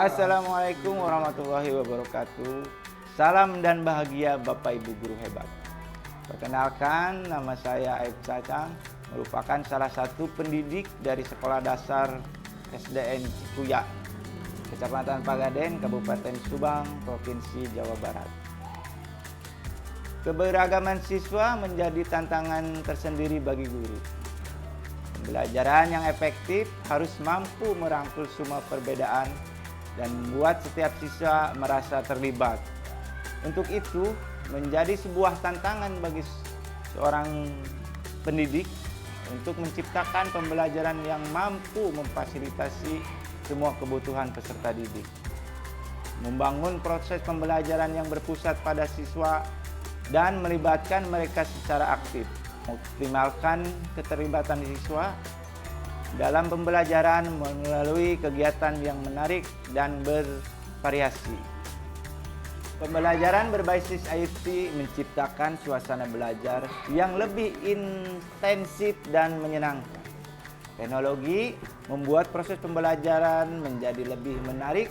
Assalamualaikum warahmatullahi wabarakatuh. Salam dan bahagia Bapak Ibu guru hebat. Perkenalkan, nama saya Aib Cacang, merupakan salah satu pendidik dari Sekolah Dasar SDN Cikuya, Kecamatan Pagaden, Kabupaten Subang, Provinsi Jawa Barat. Keberagaman siswa menjadi tantangan tersendiri bagi guru. Pembelajaran yang efektif harus mampu merangkul semua perbedaan dan membuat setiap siswa merasa terlibat. Untuk itu, menjadi sebuah tantangan bagi seorang pendidik untuk menciptakan pembelajaran yang mampu memfasilitasi semua kebutuhan peserta didik. Membangun proses pembelajaran yang berpusat pada siswa dan melibatkan mereka secara aktif. Mengoptimalkan keterlibatan siswa dalam pembelajaran melalui kegiatan yang menarik dan bervariasi. Pembelajaran berbasis IoT menciptakan suasana belajar yang lebih intensif dan menyenangkan. Teknologi membuat proses pembelajaran menjadi lebih menarik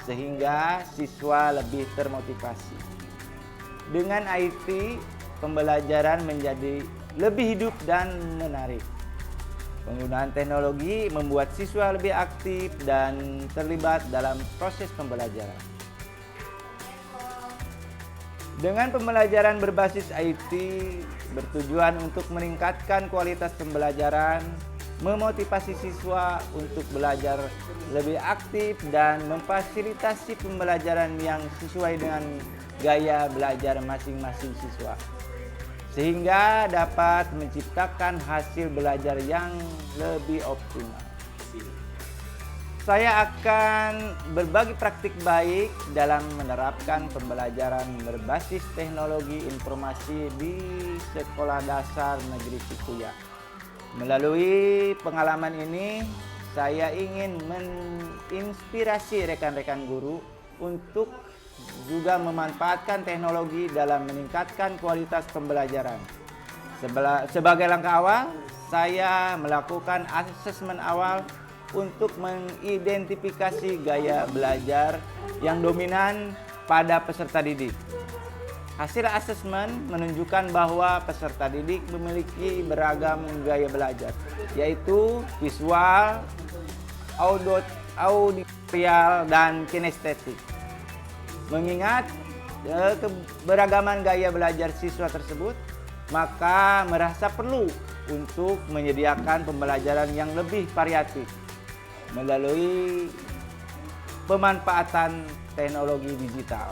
sehingga siswa lebih termotivasi. Dengan IoT, pembelajaran menjadi lebih hidup dan menarik. Penggunaan teknologi membuat siswa lebih aktif dan terlibat dalam proses pembelajaran. Dengan pembelajaran berbasis IT bertujuan untuk meningkatkan kualitas pembelajaran, memotivasi siswa untuk belajar lebih aktif dan memfasilitasi pembelajaran yang sesuai dengan gaya belajar masing-masing siswa, sehingga dapat menciptakan hasil belajar yang lebih optimal. Saya akan berbagi praktik baik dalam menerapkan pembelajaran berbasis teknologi informasi di Sekolah Dasar Negeri Cikuya. Melalui pengalaman ini, saya ingin menginspirasi rekan-rekan guru untuk juga memanfaatkan teknologi dalam meningkatkan kualitas pembelajaran. Sebagai langkah awal, saya melakukan asesmen awal untuk mengidentifikasi gaya belajar yang dominan pada peserta didik. Hasil asesmen menunjukkan bahwa peserta didik memiliki beragam gaya belajar, yaitu visual, auditorial, dan kinestetik. Mengingat keberagaman gaya belajar siswa tersebut, maka merasa perlu untuk menyediakan pembelajaran yang lebih variatif melalui pemanfaatan teknologi digital.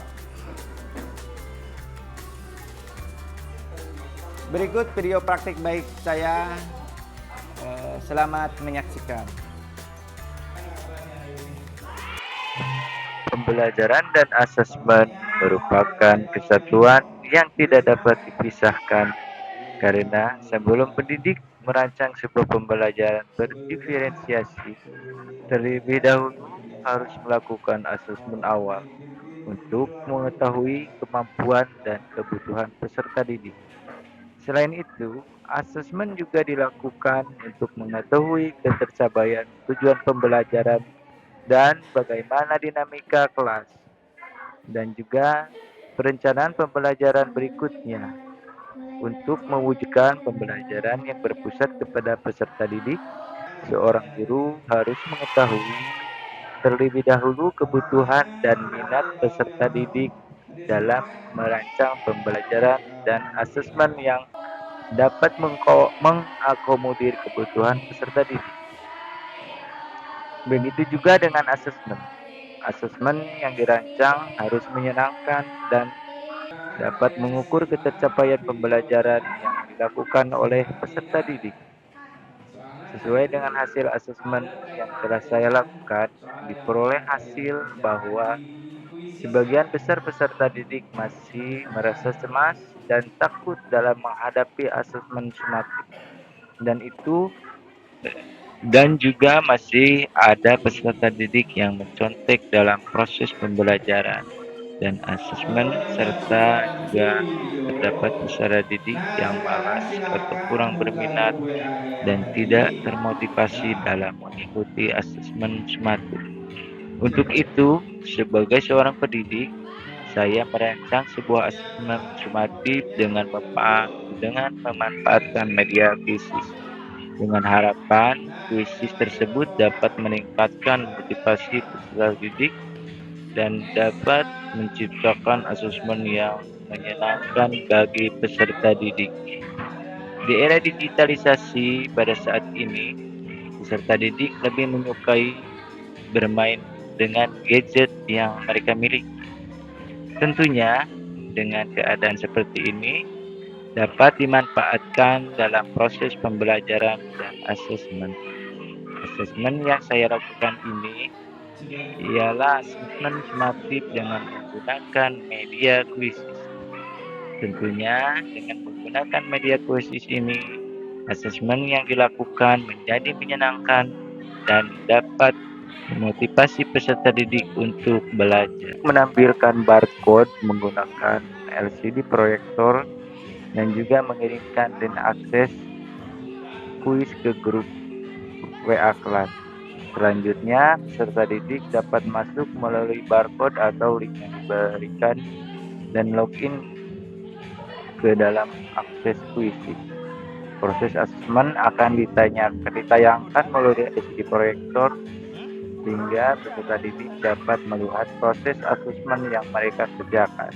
Berikut video praktik baik saya. Selamat menyaksikan. Pembelajaran dan asesmen merupakan kesatuan yang tidak dapat dipisahkan karena sebelum pendidik merancang sebuah pembelajaran berdiferensiasi, terlebih dahulu harus melakukan asesmen awal untuk mengetahui kemampuan dan kebutuhan peserta didik. Selain itu, asesmen juga dilakukan untuk mengetahui ketercapaian tujuan pembelajaran dan bagaimana dinamika kelas, dan juga perencanaan pembelajaran berikutnya. Untuk mewujudkan pembelajaran yang berpusat kepada peserta didik, seorang guru harus mengetahui terlebih dahulu kebutuhan dan minat peserta didik dalam merancang pembelajaran dan asesmen yang dapat mengakomodir kebutuhan peserta didik. Begitu juga dengan asesmen. Asesmen yang dirancang harus menyenangkan dan dapat mengukur ketercapaian pembelajaran yang dilakukan oleh peserta didik. Sesuai dengan hasil asesmen yang telah saya lakukan, diperoleh hasil bahwa sebagian besar peserta didik masih merasa cemas dan takut dalam menghadapi asesmen sumatif. Dan itu dan juga masih ada peserta didik yang mencontek dalam proses pembelajaran dan asesmen, serta juga terdapat peserta didik yang malas atau kurang berminat dan tidak termotivasi dalam mengikuti asesmen sumatif. Untuk itu, sebagai seorang pendidik, saya merancang sebuah asesmen sumatif dengan memanfaatkan media kuisis, dengan harapan kuisis tersebut dapat meningkatkan motivasi peserta didik dan dapat menciptakan asesmen yang menyenangkan bagi peserta didik. Di era digitalisasi pada saat ini, peserta didik lebih menyukai bermain dengan gadget yang mereka miliki. Tentunya, dengan keadaan seperti ini, dapat dimanfaatkan dalam proses pembelajaran dan asesmen. Asesmen yang saya lakukan ini ialah asesmen sumatif dengan menggunakan media kuisis. Tentunya, dengan menggunakan media kuisis ini, asesmen yang dilakukan menjadi menyenangkan dan dapat memotivasi peserta didik untuk belajar. Menampilkan barcode menggunakan LCD proyektor dan juga mengirimkan link akses kuis ke grup WA kelas. Selanjutnya, peserta didik dapat masuk melalui barcode atau link yang diberikan dan login ke dalam akses kuisis. Proses asesmen akan ditayangkan melalui LCD proyektor sehingga peserta didik dapat melihat proses asesmen yang mereka kerjakan.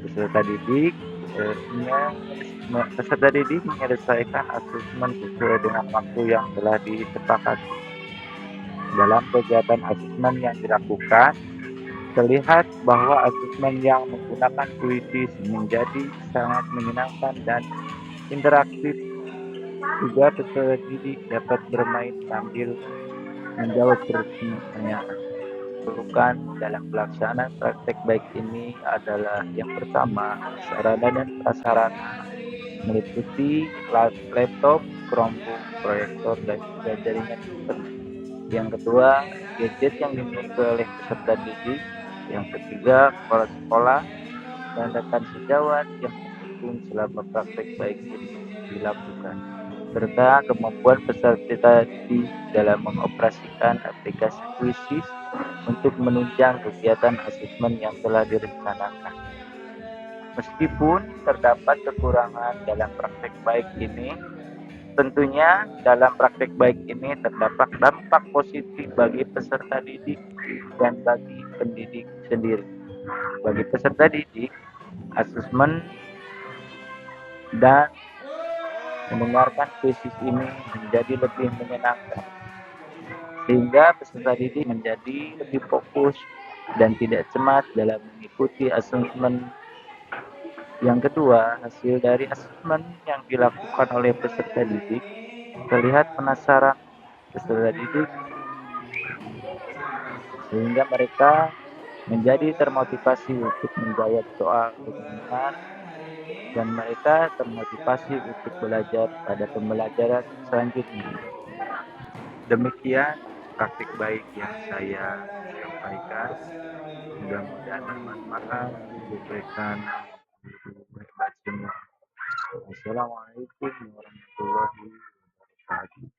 Peserta didik eh, peserta didik menyelesaikan asesmen sesuai dengan waktu yang telah disepakati. Dalam kegiatan asesmen yang dilakukan, terlihat bahwa asesmen yang menggunakan kuisis menjadi sangat menyenangkan dan interaktif. Juga peserta didik dapat bermain sambil menjawab pertanyaan. Perlukan dalam pelaksanaan praktek baik ini adalah yang pertama, sarana dan prasarana meliputi laptop, Chromebook, proyektor, dan juga jaringan internet. Yang kedua, gadget yang dimiliki oleh peserta didik. Yang ketiga, kepala sekolah dan rekan sejawat yang mendukung selama praktek baik ini dilakukan, serta kemampuan peserta didik dalam mengoperasikan aplikasi kuisis untuk menunjang kegiatan asesmen yang telah direncanakan. Meskipun terdapat kekurangan dalam praktek baik ini, tentunya dalam praktek baik ini terdapat dampak positif bagi peserta didik dan bagi pendidik sendiri. Bagi peserta didik, asesmen dan mendengarkan kuisis ini menjadi lebih menyenangkan, sehingga peserta didik menjadi lebih fokus dan tidak cemas dalam mengikuti asesmen. Yang kedua, hasil dari asesmen yang dilakukan oleh peserta didik terlihat penasaran peserta didik sehingga mereka menjadi termotivasi untuk menjawab soal dengan benar dan mereka termotivasi untuk belajar pada pembelajaran selanjutnya. Demikian praktik baik yang saya sampaikan. Mudah-mudahan bermanfaat diberikan hebat semua. Wassalamualaikum warahmatullahi wabarakatuh.